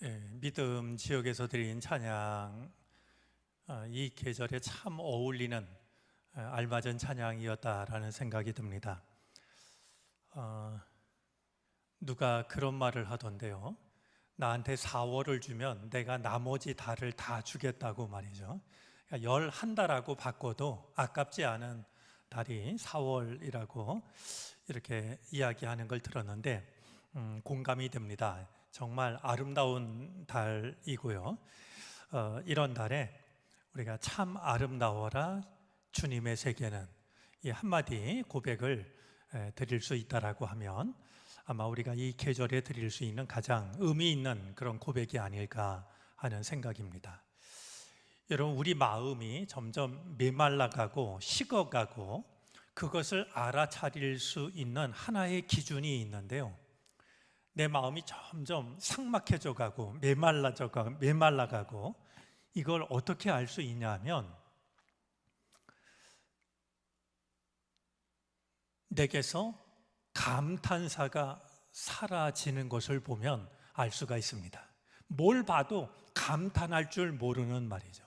믿음 지역에서 드린 찬양, 이 계절에 참 어울리는 알맞은 찬양이었다라는 생각이 듭니다. 누가 그런 말을 하던데요. 나한테 4월을 주면 내가 나머지 달을 다 주겠다고 말이죠. 그러니까 11달하고 바꿔도 아깝지 않은 달이 4월이라고 이렇게 이야기하는 걸 들었는데 공감이 됩니다. 정말 아름다운 달이고요. 이런 달에 우리가 참 아름다워라 주님의 세계는, 이 한마디 고백을 드릴 수 있다라고 하면 아마 우리가 이 계절에 드릴 수 있는 가장 의미 있는 그런 고백이 아닐까 하는 생각입니다. 여러분, 우리 마음이 점점 메말라가고 식어가고 그것을 알아차릴 수 있는 하나의 기준이 있는데요. 내 마음이 점점 삭막해져 가고 메말라가고 이걸 어떻게 알 수 있냐 하면 내게서 감탄사가 사라지는 것을 보면 알 수가 있습니다. 뭘 봐도 감탄할 줄 모르는 말이죠.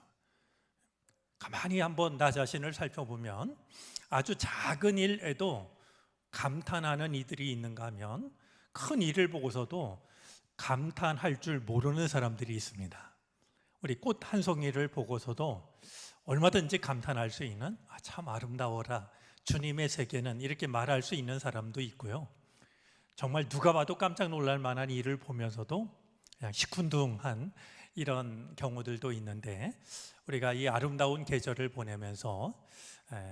가만히 한번 나 자신을 살펴보면 아주 작은 일에도 감탄하는 이들이 있는가 하면 큰 일을 보고서도 감탄할 줄 모르는 사람들이 있습니다. 우리 꽃 한 송이를 보고서도 얼마든지 감탄할 수 있는 참 아름다워라 주님의 세계는, 이렇게 말할 수 있는 사람도 있고요. 정말 누가 봐도 깜짝 놀랄 만한 일을 보면서도 그냥 시큰둥한 이런 경우들도 있는데, 우리가 이 아름다운 계절을 보내면서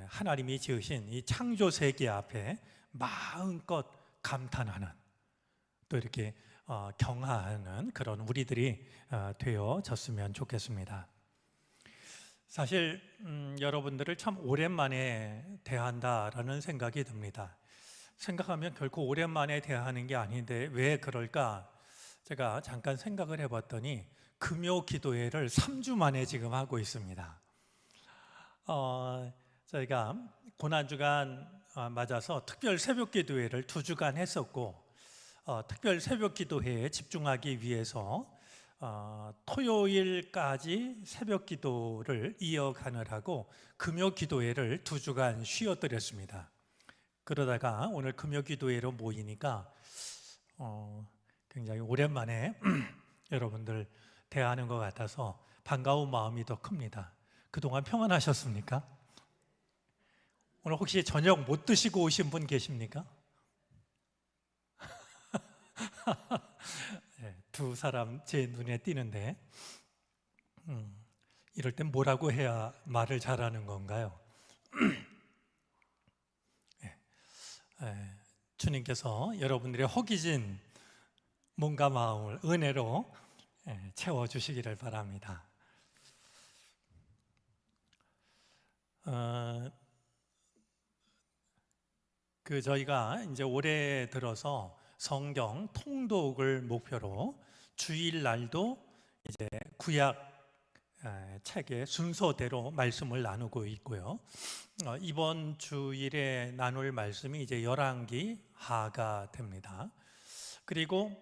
하나님이 지으신 이 창조 세계 앞에 마음껏 감탄하는, 또 이렇게 경하하는 그런 우리들이 되어졌으면 좋겠습니다. 사실 여러분들을 참 오랜만에 대한다라는 생각이 듭니다. 생각하면 결코 오랜만에 대하는 게 아닌데 왜 그럴까? 제가 잠깐 생각을 해봤더니 금요 기도회를 3주 만에 지금 하고 있습니다. 저희가 고난주간 맞아서 특별 새벽 기도회를 2주간 했었고, 특별 새벽 기도회에 집중하기 위해서 토요일까지 새벽 기도를 이어가느라고 금요 기도회를 2주간 쉬어드렸습니다. 그러다가 오늘 금요 기도회로 모이니까 굉장히 오랜만에 여러분들 대하는 것 같아서 반가운 마음이 더 큽니다. 그동안 평안하셨습니까? 오늘 혹시 저녁 못 드시고 오신 분 계십니까? 네, 두 사람 제 눈에 띄는데 이럴 땐 뭐라고 해야 말을 잘하는 건가요? 주님께서 여러분들의 허기진 몸과 마음을 은혜로 채워주시기를 바랍니다. 저희가 이제 올해 들어서 성경 통독을 목표로 주일날도 이제 구약 책의 순서대로 말씀을 나누고 있고요. 이번 주일에 나눌 말씀이 이제 열왕기 하가 됩니다. 그리고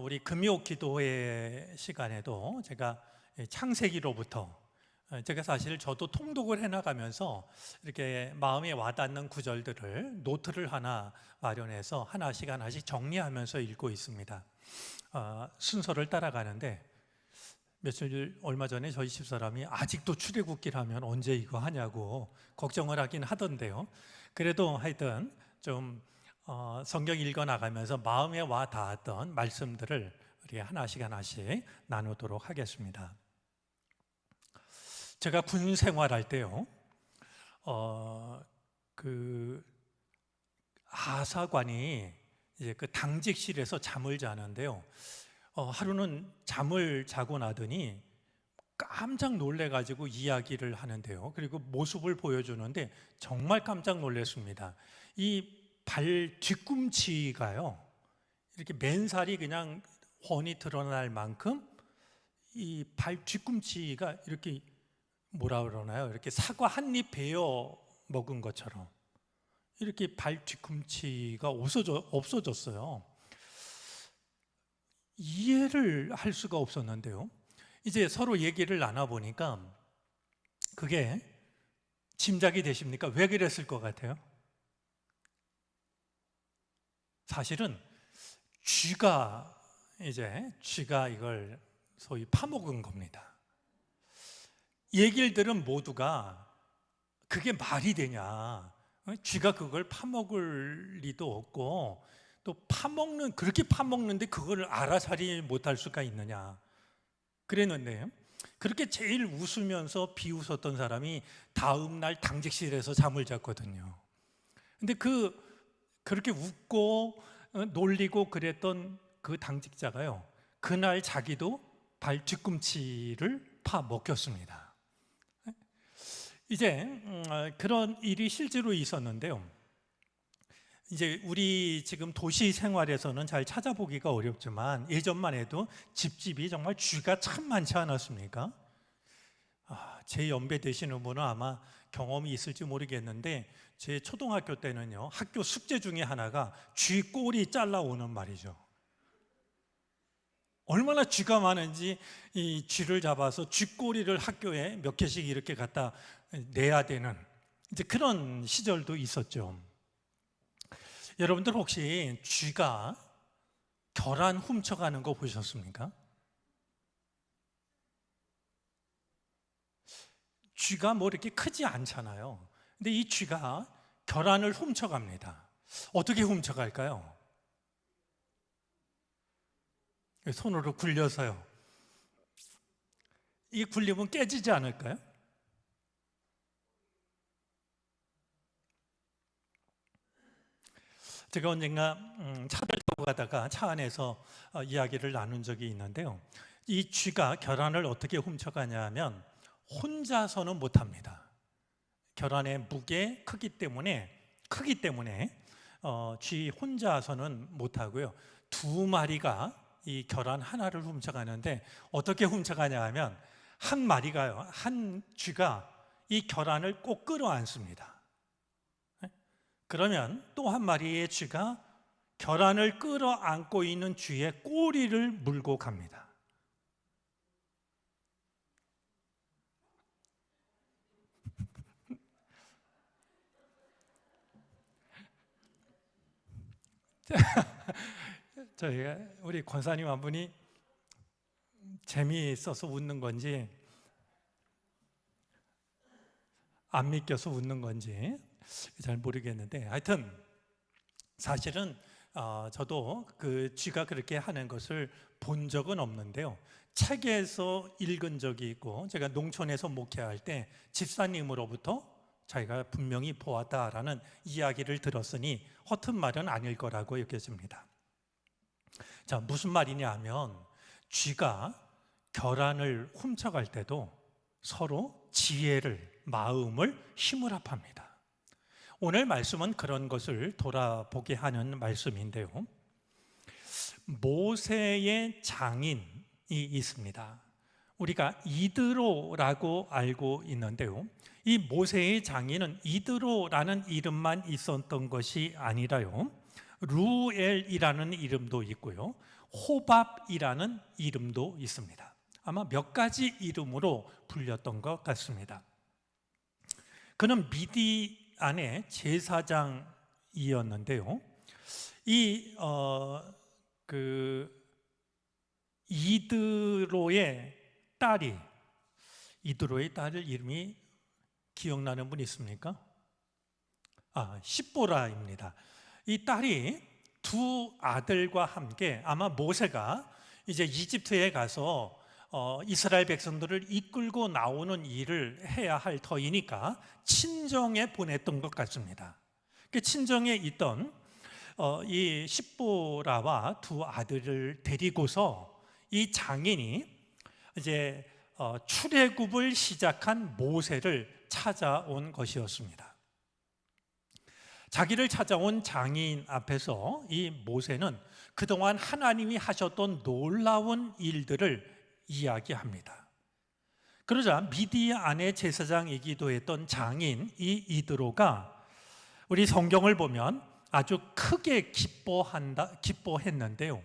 우리 금요 기도회 시간에도 제가 창세기로부터, 제가 사실 저도 통독을 해나가면서 이렇게 마음에 와닿는 구절들을 노트를 하나 마련해서 하나씩 정리하면서 읽고 있습니다. 순서를 따라가는데 얼마 전에 저희 집사람이 아직도 출애굽기를 하면 언제 이거 하냐고 걱정을 하긴 하던데요. 그래도 하여튼 좀 성경 읽어나가면서 마음에 와 닿았던 말씀들을 우리 하나씩 나누도록 하겠습니다. 제가 군 생활할 때요, 하사관이 이제 그 당직실에서 잠을 자는데요. 하루는 잠을 자고 나더니 깜짝 놀래가지고 이야기를 하는데요. 그리고 모습을 보여주는데 정말 깜짝 놀랐습니다. 이 발 뒤꿈치가요, 이렇게 맨살이 그냥 훤히 드러날 만큼 이 발 뒤꿈치가 이렇게 뭐라 그러나요? 이렇게 사과 한 입 베어 먹은 것처럼 이렇게 발 뒤꿈치가 없어졌어요. 이해를 할 수가 없었는데요. 이제 서로 얘기를 나눠보니까 그게 짐작이 되십니까? 왜 그랬을 것 같아요? 사실은 쥐가 이걸 소위 파먹은 겁니다. 얘기를 들은 모두가 그게 말이 되냐? 쥐가 그걸 파먹을 리도 없고 또 그렇게 파먹는데 그걸 알아차리 못할 수가 있느냐? 그랬는데 그렇게 제일 웃으면서 비웃었던 사람이 다음 날 당직실에서 잠을 잤거든요. 근데 그렇게 웃고 놀리고 그랬던 그 당직자가요, 그날 자기도 발 뒤꿈치를 파먹혔습니다. 이제 그런 일이 실제로 있었는데요. 이제 우리 지금 도시 생활에서는 잘 찾아보기가 어렵지만 예전만 해도 집집이 정말 쥐가 참 많지 않았습니까? 제 연배 되시는 분은 아마 경험이 있을지 모르겠는데 제 초등학교 때는요, 학교 숙제 중에 하나가 쥐 꼬리 잘라오는 말이죠. 얼마나 쥐가 많은지 이 쥐를 잡아서 쥐 꼬리를 학교에 몇 개씩 이렇게 갖다 내야 되는 이제 그런 시절도 있었죠. 여러분들 혹시 쥐가 계란 훔쳐가는 거 보셨습니까? 쥐가 뭐 이렇게 크지 않잖아요. 근데 이 쥐가 계란을 훔쳐갑니다. 어떻게 훔쳐갈까요? 손으로 굴려서요. 이 굴리면 깨지지 않을까요? 제가 언젠가 차를 타고 가다가 차 안에서 이야기를 나눈 적이 있는데요. 이 쥐가 계란을 어떻게 훔쳐가냐 하면 혼자서는 못합니다. 계란의 무게, 크기 때문에 쥐 혼자서는 못하고요. 두 마리가 이 계란 하나를 훔쳐가는데 어떻게 훔쳐가냐 하면 한 쥐가 이 계란을 꼭 끌어안습니다. 그러면 또 한 마리의 쥐가 계란을 끌어안고 있는 쥐의 꼬리를 물고 갑니다. 우리 권사님 한 분이 재미있어서 웃는 건지 안 믿겨서 웃는 건지 잘 모르겠는데, 하여튼 사실은 저도 그 쥐가 그렇게 하는 것을 본 적은 없는데요. 책에서 읽은 적이 있고, 제가 농촌에서 목회할 때 집사님으로부터 자기가 분명히 보았다라는 이야기를 들었으니 허튼 말은 아닐 거라고 여겨집니다. 자, 무슨 말이냐 하면 쥐가 계란을 훔쳐갈 때도 서로 마음을 힘을 합합니다. 오늘 말씀은 그런 것을 돌아보게 하는 말씀인데요. 모세의 장인이 있습니다. 우리가 이드로라고 알고 있는데요. 이 모세의 장인은 이드로라는 이름만 있었던 것이 아니라요, 루엘이라는 이름도 있고요, 호밥이라는 이름도 있습니다. 아마 몇 가지 이름으로 불렸던 것 같습니다. 그는 미디안의 제사장이었는데요. 이드로의 딸 이름이 기억나는 분 있습니까? 십보라입니다. 이 딸이 두 아들과 함께 아마 모세가 이제 이집트에 가서 이스라엘 백성들을 이끌고 나오는 일을 해야 할 터이니까 친정에 보냈던 것 같습니다. 그 친정에 있던 이 십보라와 두 아들을 데리고서 이 장인이 이제 출애굽을 시작한 모세를 찾아온 것이었습니다. 자기를 찾아온 장인 앞에서 이 모세는 그동안 하나님이 하셨던 놀라운 일들을 이야기합니다. 그러자 미디안의 제사장이기도 했던 장인 이 이드로가 우리 성경을 보면 아주 크게 기뻐했는데요.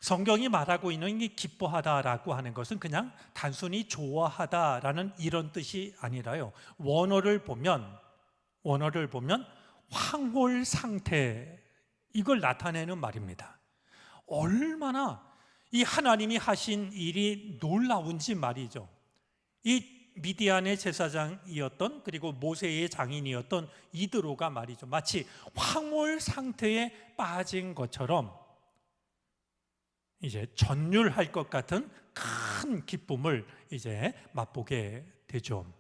성경이 말하고 있는 이 기뻐하다라고 하는 것은 그냥 단순히 좋아하다라는 이런 뜻이 아니라요. 원어를 보면 황홀 상태, 이걸 나타내는 말입니다. 얼마나 이 하나님이 하신 일이 놀라운지 말이죠. 이 미디안의 제사장이었던, 그리고 모세의 장인이었던 이드로가 말이죠, 마치 황홀 상태에 빠진 것처럼 이제 전율할 것 같은 큰 기쁨을 이제 맛보게 되죠.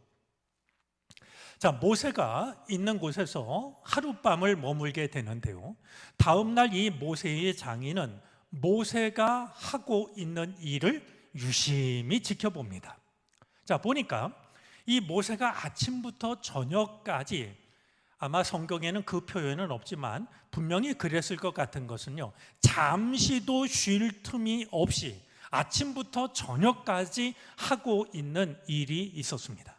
자, 모세가 있는 곳에서 하룻밤을 머물게 되는데요, 다음 날 이 모세의 장인은 모세가 하고 있는 일을 유심히 지켜봅니다. 자, 보니까 이 모세가 아침부터 저녁까지, 아마 성경에는 그 표현은 없지만 분명히 그랬을 것 같은 것은요, 잠시도 쉴 틈이 없이 아침부터 저녁까지 하고 있는 일이 있었습니다.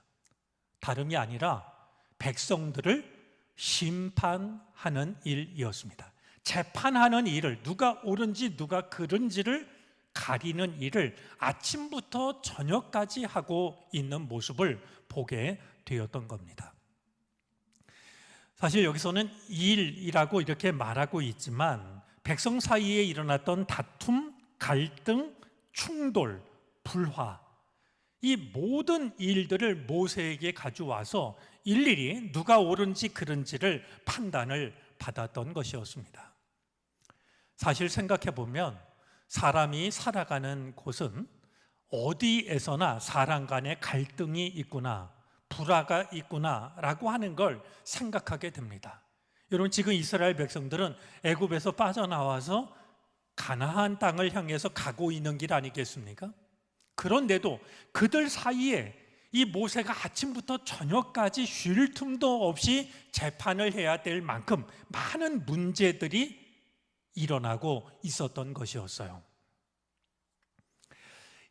다름이 아니라 백성들을 심판하는 일이었습니다. 재판하는 일을, 누가 옳은지 누가 그른지를 가리는 일을 아침부터 저녁까지 하고 있는 모습을 보게 되었던 겁니다. 사실 여기서는 일이라고 이렇게 말하고 있지만 백성 사이에 일어났던 다툼, 갈등, 충돌, 불화, 이 모든 일들을 모세에게 가져와서 일일이 누가 옳은지 그른지를 판단을 받았던 것이었습니다. 사실 생각해 보면 사람이 살아가는 곳은 어디에서나 사람 간의 갈등이 있구나, 불화가 있구나라고 하는 걸 생각하게 됩니다. 여러분, 지금 이스라엘 백성들은 애굽에서 빠져나와서 가나안 땅을 향해서 가고 있는 길 아니겠습니까? 그런데도 그들 사이에 이 모세가 아침부터 저녁까지 쉴 틈도 없이 재판을 해야 될 만큼 많은 문제들이 일어나고 있었던 것이었어요.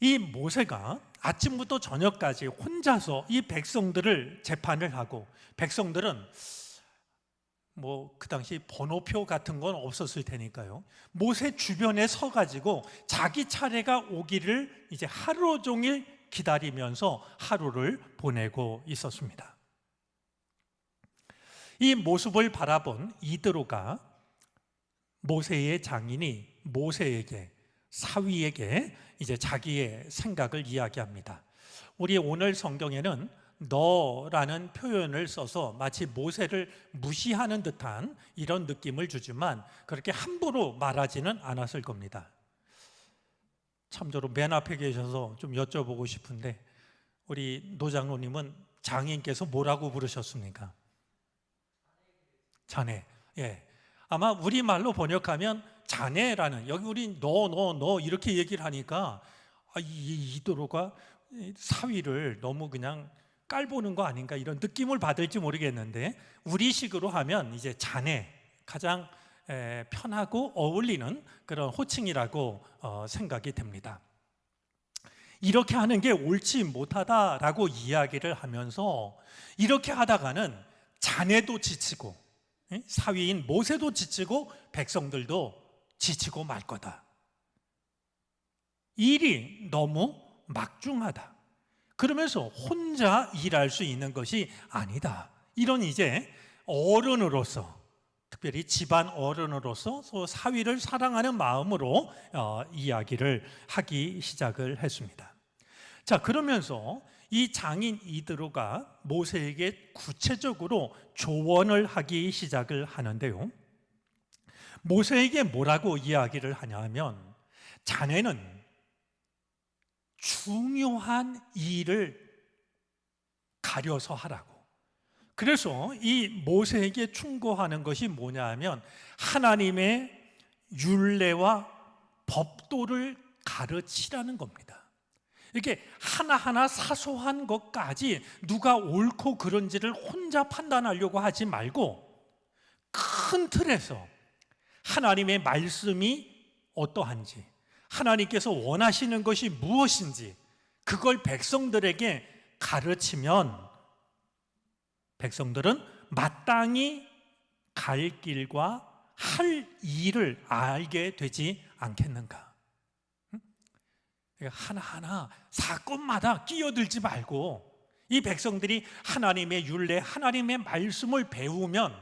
이 모세가 아침부터 저녁까지 혼자서 이 백성들을 재판을 하고, 백성들은 그 당시 번호표 같은 건 없었을 테니까요, 모세 주변에 서가지고 자기 차례가 오기를 이제 하루 종일 기다리면서 하루를 보내고 있었습니다. 이 모습을 바라본 이드로가 모세의 장인이 모세에게, 사위에게 이제 자기의 생각을 이야기합니다. 우리 오늘 성경에는 너라는 표현을 써서 마치 모세를 무시하는 듯한 이런 느낌을 주지만 그렇게 함부로 말하지는 않았을 겁니다. 참고로 맨 앞에 계셔서 좀 여쭤보고 싶은데, 우리 노장로님은 장인께서 뭐라고 부르셨습니까? 자네. 예. 아마 우리말로 번역하면 자네라는, 여기 우리 너 이렇게 얘기를 하니까 이도로가 사위를 너무 그냥 깔보는 거 아닌가, 이런 느낌을 받을지 모르겠는데, 우리식으로 하면 이제 자네, 가장 편하고 어울리는 그런 호칭이라고 생각이 됩니다. 이렇게 하는 게 옳지 못하다라고 이야기를 하면서, 이렇게 하다가는 자네도 지치고 사위인 모세도 지치고 백성들도 지치고 말 거다. 일이 너무 막중하다. 그러면서 혼자 일할 수 있는 것이 아니다. 이런 이제 어른으로서, 특별히 집안 어른으로서 사위를 사랑하는 마음으로 이야기를 하기 시작을 했습니다. 자, 그러면서 이 장인 이드로가 모세에게 구체적으로 조언을 하기 시작을 하는데요, 모세에게 뭐라고 이야기를 하냐면, 자네는 중요한 일을 가려서 하라고. 그래서 이 모세에게 충고하는 것이 뭐냐 하면, 하나님의 율례와 법도를 가르치라는 겁니다. 이렇게 하나하나 사소한 것까지 누가 옳고 그른지를 혼자 판단하려고 하지 말고, 큰 틀에서 하나님의 말씀이 어떠한지, 하나님께서 원하시는 것이 무엇인지 그걸 백성들에게 가르치면 백성들은 마땅히 갈 길과 할 일을 알게 되지 않겠는가. 하나하나 사건마다 끼어들지 말고 이 백성들이 하나님의 율례, 하나님의 말씀을 배우면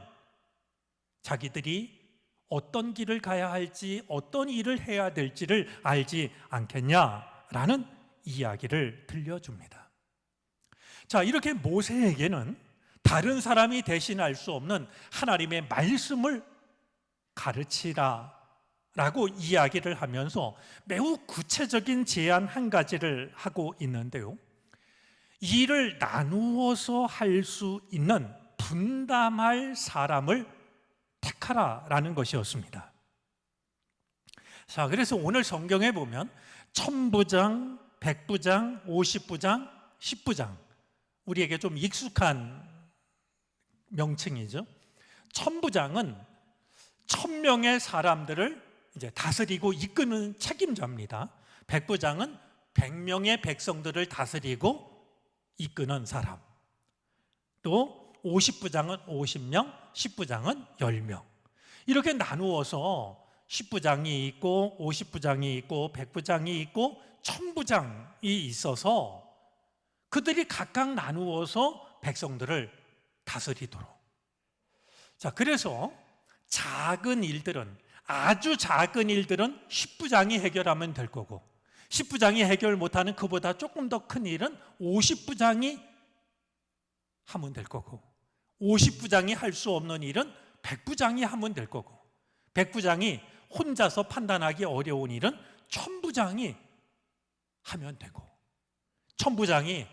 자기들이 어떤 길을 가야 할지, 어떤 일을 해야 될지를 알지 않겠냐라는 이야기를 들려줍니다. 자, 이렇게 모세에게는 다른 사람이 대신할 수 없는 하나님의 말씀을 가르치라 라고 이야기를 하면서 매우 구체적인 제안 한 가지를 하고 있는데요, 일을 나누어서 할 수 있는 분담할 사람을 택하라라는 것이었습니다. 자, 그래서 오늘 성경에 보면 천부장, 백부장, 50부장, 10부장, 우리에게 좀 익숙한 명칭이죠. 천부장은 1000명의 사람들을 이제 다스리고 이끄는 책임자입니다. 백부장은 100명의 백성들을 다스리고 이끄는 사람. 또 50부장은 50명, 10부장은 10명. 이렇게 나누어서 10부장이 있고 50부장이 있고 100부장이 있고 1000부장이 있어서 그들이 각각 나누어서 백성들을 다스리도록. 자, 그래서 작은 일들은, 아주 작은 일들은 10부장이 해결하면 될 거고, 10부장이 해결 못하는 그보다 조금 더 큰 일은 50부장이 하면 될 거고, 50부장이 할 수 없는 일은 100부장이 하면 될 거고, 100부장이 혼자서 판단하기 어려운 일은 1000부장이 하면 되고, 1000부장이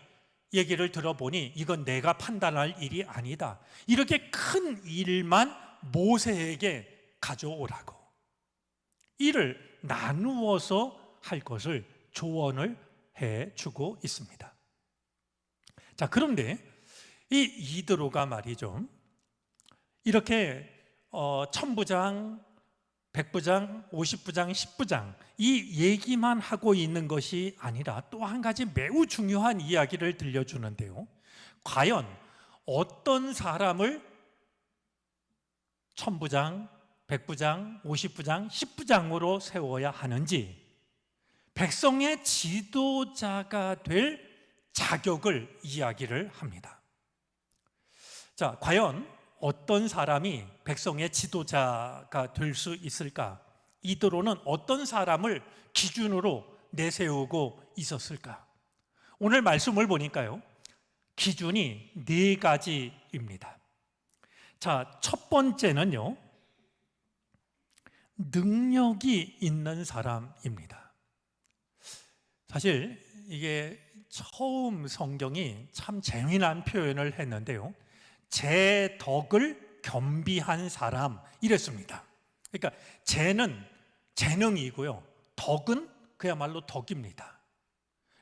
얘기를 들어보니 이건 내가 판단할 일이 아니다, 이렇게 큰 일만 모세에게 가져오라고 일을 나누어서 할 것을 조언을 해주고 있습니다. 자, 그런데 이 이드로가 말이죠, 이렇게 천부장, 백부장, 50부장, 10부장 이 얘기만 하고 있는 것이 아니라 또 한 가지 매우 중요한 이야기를 들려주는데요, 과연 어떤 사람을 천부장, 백부장, 50부장, 10부장으로 세워야 하는지, 백성의 지도자가 될 자격을 이야기를 합니다. 자, 과연 어떤 사람이 백성의 지도자가 될 수 있을까? 이드로는 어떤 사람을 기준으로 내세우고 있었을까? 오늘 말씀을 보니까요, 기준이 4가지입니다. 자, 첫 번째는요, 능력이 있는 사람입니다. 사실 이게 처음 성경이 참 재미난 표현을 했는데요, 제 덕을 겸비한 사람 이랬습니다. 그러니까 재는 재능이고요, 덕은 그야말로 덕입니다.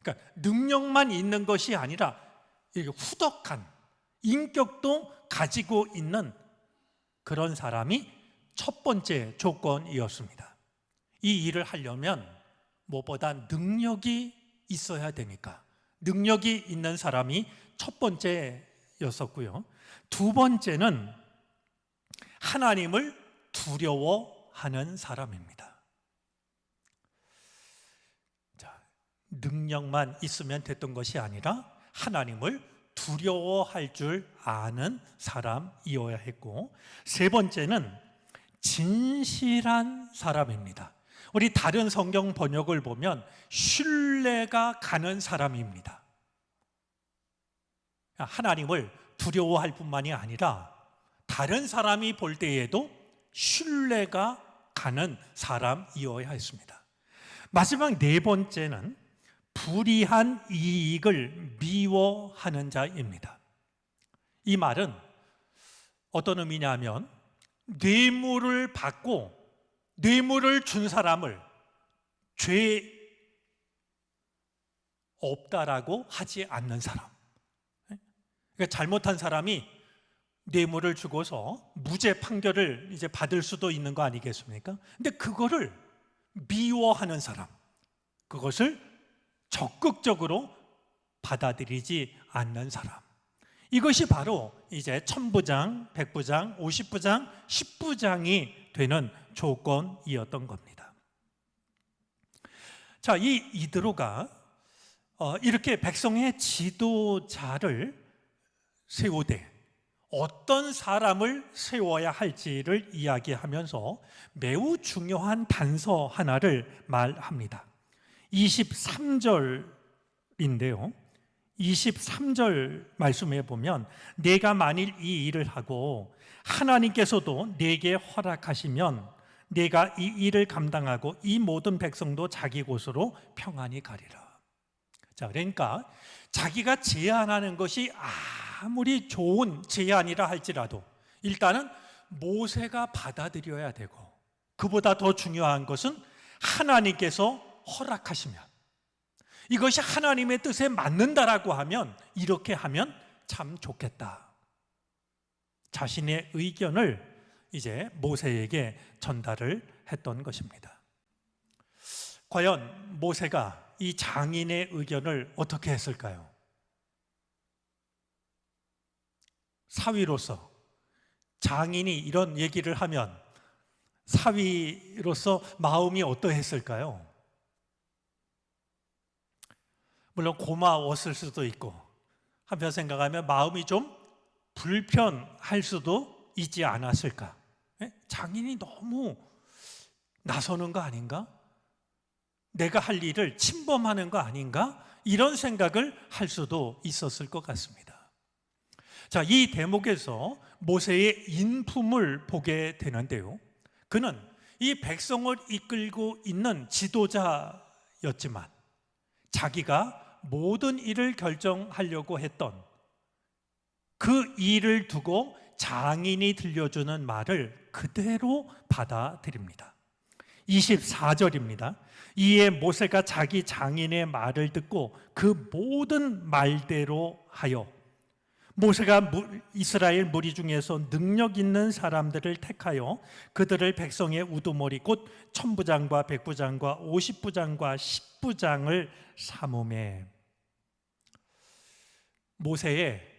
그러니까 능력만 있는 것이 아니라 후덕한 인격도 가지고 있는 그런 사람이 첫 번째 조건이었습니다. 이 일을 하려면 무엇보다 능력이 있어야 되니까 능력이 있는 사람이 첫 번째였었고요, 두 번째는 하나님을 두려워하는 사람입니다. 자, 능력만 있으면 됐던 것이 아니라 하나님을 두려워할 줄 아는 사람이어야 했고, 세 번째는 진실한 사람입니다. 우리 다른 성경 번역을 보면 신뢰가 가는 사람입니다. 하나님을 두려워할 뿐만이 아니라 다른 사람이 볼 때에도 신뢰가 가는 사람이어야 했습니다. 마지막 네 번째는 불이한 이익을 미워하는 자입니다. 이 말은 어떤 의미냐면, 뇌물을 받고 뇌물을 준 사람을 죄 없다라고 하지 않는 사람. 그러니까 잘못한 사람이 뇌물을 주고서 무죄 판결을 이제 받을 수도 있는 거 아니겠습니까? 근데 그거를 미워하는 사람, 그것을 적극적으로 받아들이지 않는 사람, 이것이 바로 이제 천부장, 백부장, 50부장, 10부장이 되는 조건이었던 겁니다. 자, 이 이드로가 이렇게 백성의 지도자를 세우되 어떤 사람을 세워야 할지를 이야기하면서 매우 중요한 단서 하나를 말합니다. 23절인데요. 23절 말씀에 보면 내가 만일 이 일을 하고 하나님께서도 내게 허락하시면 내가 이 일을 감당하고 이 모든 백성도 자기 곳으로 평안히 가리라. 자, 그러니까 자기가 제안하는 것이 아무리 좋은 제안이라 할지라도 일단은 모세가 받아들여야 되고, 그보다 더 중요한 것은 하나님께서 허락하시면, 이것이 하나님의 뜻에 맞는다라고 하면 이렇게 하면 참 좋겠다. 자신의 의견을 이제 모세에게 전달을 했던 것입니다. 과연 모세가 이 장인의 의견을 어떻게 했을까요? 사위로서 장인이 이런 얘기를 하면 사위로서 마음이 어떠했을까요? 물론 고마웠을 수도 있고, 한편 생각하면 마음이 좀 불편할 수도 있지 않았을까? 장인이 너무 나서는 거 아닌가? 내가 할 일을 침범하는 거 아닌가? 이런 생각을 할 수도 있었을 것 같습니다. 자, 이 대목에서 모세의 인품을 보게 되는데요, 그는 이 백성을 이끌고 있는 지도자였지만 자기가 모든 일을 결정하려고 했던 그 일을 두고 장인이 들려주는 말을 그대로 받아들입니다. 24절입니다. 이에 모세가 자기 장인의 말을 듣고 그 모든 말대로 하여 모세가 이스라엘 무리 중에서 능력 있는 사람들을 택하여 그들을 백성의 우두머리 곧 천부장과 백부장과 50부장과 10부장을 삼음에, 모세의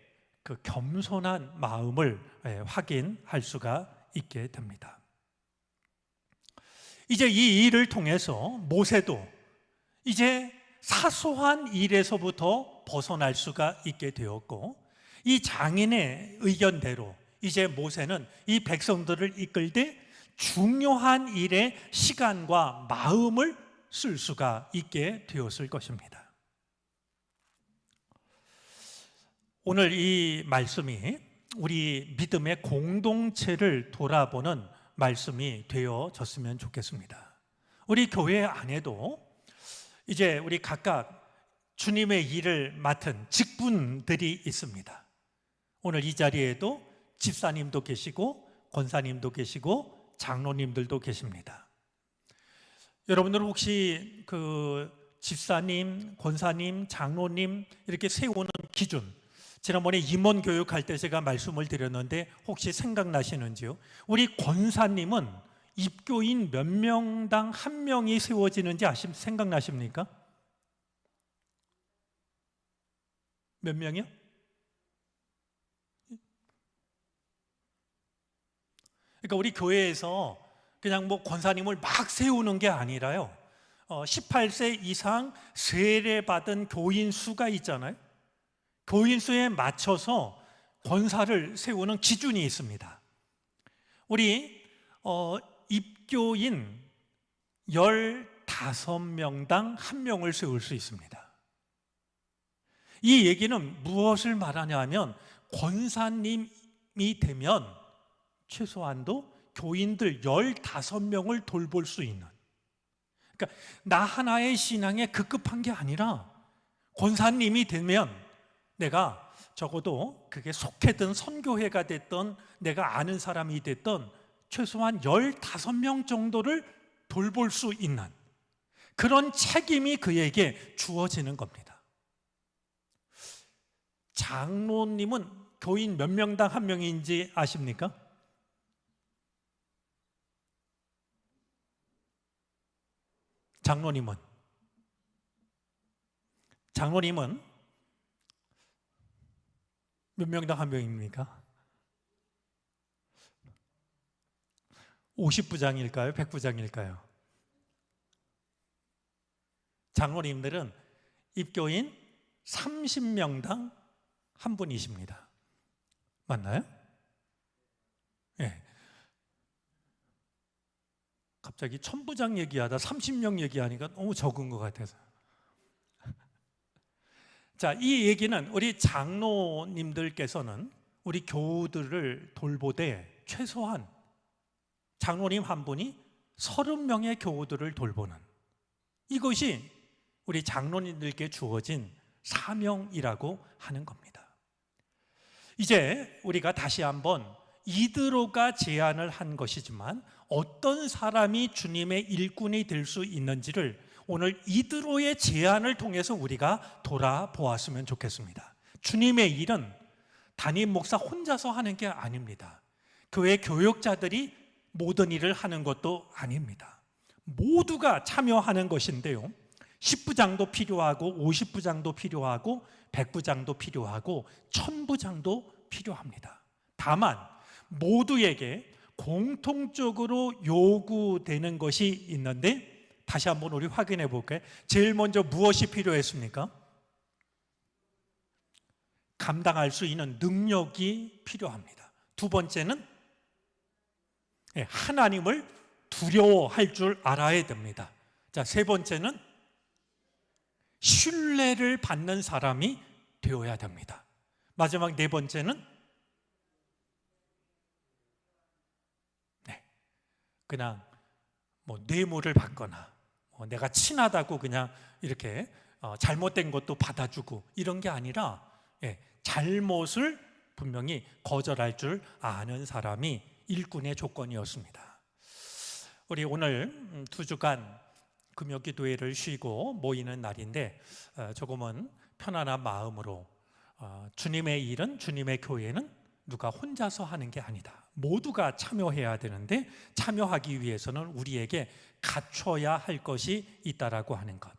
그 겸손한 마음을 확인할 수가 있게 됩니다. 이제 이 일을 통해서 모세도 이제 사소한 일에서부터 벗어날 수가 있게 되었고, 이 장인의 의견대로 이제 모세는 이 백성들을 이끌 때 중요한 일에 시간과 마음을 쓸 수가 있게 되었을 것입니다. 오늘 이 말씀이 우리 믿음의 공동체를 돌아보는 말씀이 되어졌으면 좋겠습니다. 우리 교회 안에도 이제 우리 각각 주님의 일을 맡은 직분들이 있습니다. 오늘 이 자리에도 집사님도 계시고 권사님도 계시고 장로님들도 계십니다. 여러분들 혹시 그 집사님, 권사님, 장로님 이렇게 세우는 기준, 지난번에 임원 교육할 때 제가 말씀을 드렸는데 혹시 생각나시는지요? 우리 권사님은 입교인 몇 명당 한 명이 세워지는지 생각나십니까? 몇 명이요? 그러니까 우리 교회에서 그냥 뭐 권사님을 막 세우는 게 아니라요, 18세 이상 세례받은 교인 수가 있잖아요. 교인 수에 맞춰서 권사를 세우는 기준이 있습니다. 우리 입교인 15명당 한 명을 세울 수 있습니다. 이 얘기는 무엇을 말하냐 하면 권사님이 되면 최소한도 교인들 15명을 돌볼 수 있는, 그러니까 나 하나의 신앙에 급급한 게 아니라 권사님이 되면 내가 적어도 그게 속해든 선교회가 됐던 내가 아는 사람이 됐던 최소한 15명 정도를 돌볼 수 있는 그런 책임이 그에게 주어지는 겁니다. 장로님은 교인 몇 명당 한 명인지 아십니까? 장로님은 몇 명당 한 명입니까? 50부장일까요? 100부장일까요? 장로님들은 입교인 30명당 한 분이십니다. 맞나요? 네. 갑자기 천부장 얘기하다 30명 얘기하니까 너무 적은 것 같아서. 자, 이 얘기는 우리 장로님들께서는 우리 교우들을 돌보되 최소한 장로님 한 분이 30명의 교우들을 돌보는, 이것이 우리 장로님들께 주어진 사명이라고 하는 겁니다. 이제 우리가 다시 한번 이드로가 제안을 한 것이지만 어떤 사람이 주님의 일꾼이 될 수 있는지를 오늘 이드로의 제안을 통해서 우리가 돌아보았으면 좋겠습니다. 주님의 일은 담임 목사 혼자서 하는 게 아닙니다. 교회 교역자들이 모든 일을 하는 것도 아닙니다. 모두가 참여하는 것인데요, 10부장도 필요하고 50부장도 필요하고 100부장도 필요하고 1000부장도 필요합니다. 다만 모두에게 공통적으로 요구되는 것이 있는데, 다시 한번 우리 확인해 볼까요? 제일 먼저 무엇이 필요했습니까? 감당할 수 있는 능력이 필요합니다. 두 번째는 하나님을 두려워할 줄 알아야 됩니다. 자, 세 번째는 신뢰를 받는 사람이 되어야 됩니다. 마지막 네 번째는 그냥 뇌물을 받거나 내가 친하다고 그냥 이렇게 잘못된 것도 받아주고 이런 게 아니라 잘못을 분명히 거절할 줄 아는 사람이 일꾼의 조건이었습니다. 우리 오늘 2주간 금요기도회를 쉬고 모이는 날인데 조금은 편안한 마음으로 주님의 일은, 주님의 교회는 누가 혼자서 하는 게 아니다. 모두가 참여해야 되는데 참여하기 위해서는 우리에게 갖춰야 할 것이 있다라고 하는 것,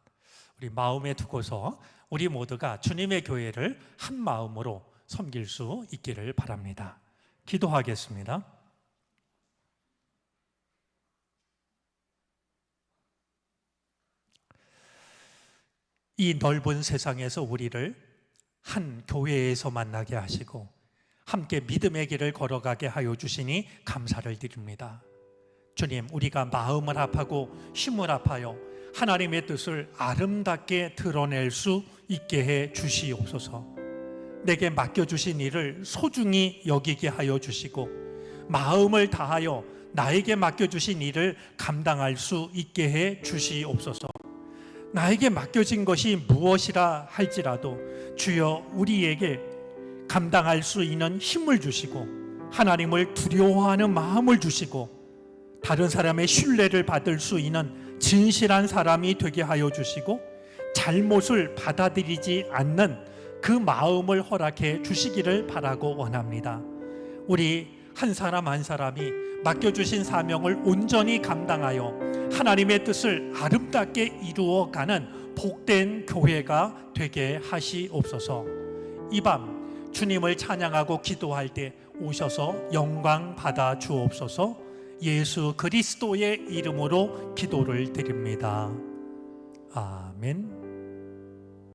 우리 마음에 두고서 우리 모두가 주님의 교회를 한 마음으로 섬길 수 있기를 바랍니다. 기도하겠습니다. 이 넓은 세상에서 우리를 한 교회에서 만나게 하시고 함께 믿음의 길을 걸어가게 하여 주시니 감사를 드립니다. 주님, 우리가 마음을 합하고 힘을 합하여 하나님의 뜻을 아름답게 드러낼 수 있게 해 주시옵소서. 내게 맡겨주신 일을 소중히 여기게 하여 주시고 마음을 다하여 나에게 맡겨주신 일을 감당할 수 있게 해 주시옵소서. 나에게 맡겨진 것이 무엇이라 할지라도 주여 우리에게 감당할 수 있는 힘을 주시고 하나님을 두려워하는 마음을 주시고 다른 사람의 신뢰를 받을 수 있는 진실한 사람이 되게 하여 주시고 잘못을 받아들이지 않는 그 마음을 허락해 주시기를 바라고 원합니다. 우리 한 사람 한 사람이 맡겨주신 사명을 온전히 감당하여 하나님의 뜻을 아름답게 이루어가는 복된 교회가 되게 하시옵소서. 이 밤 주님을 찬양하고 기도할 때 오셔서 영광 받아 주옵소서. 예수 그리스도의 이름으로 기도를 드립니다. 아멘.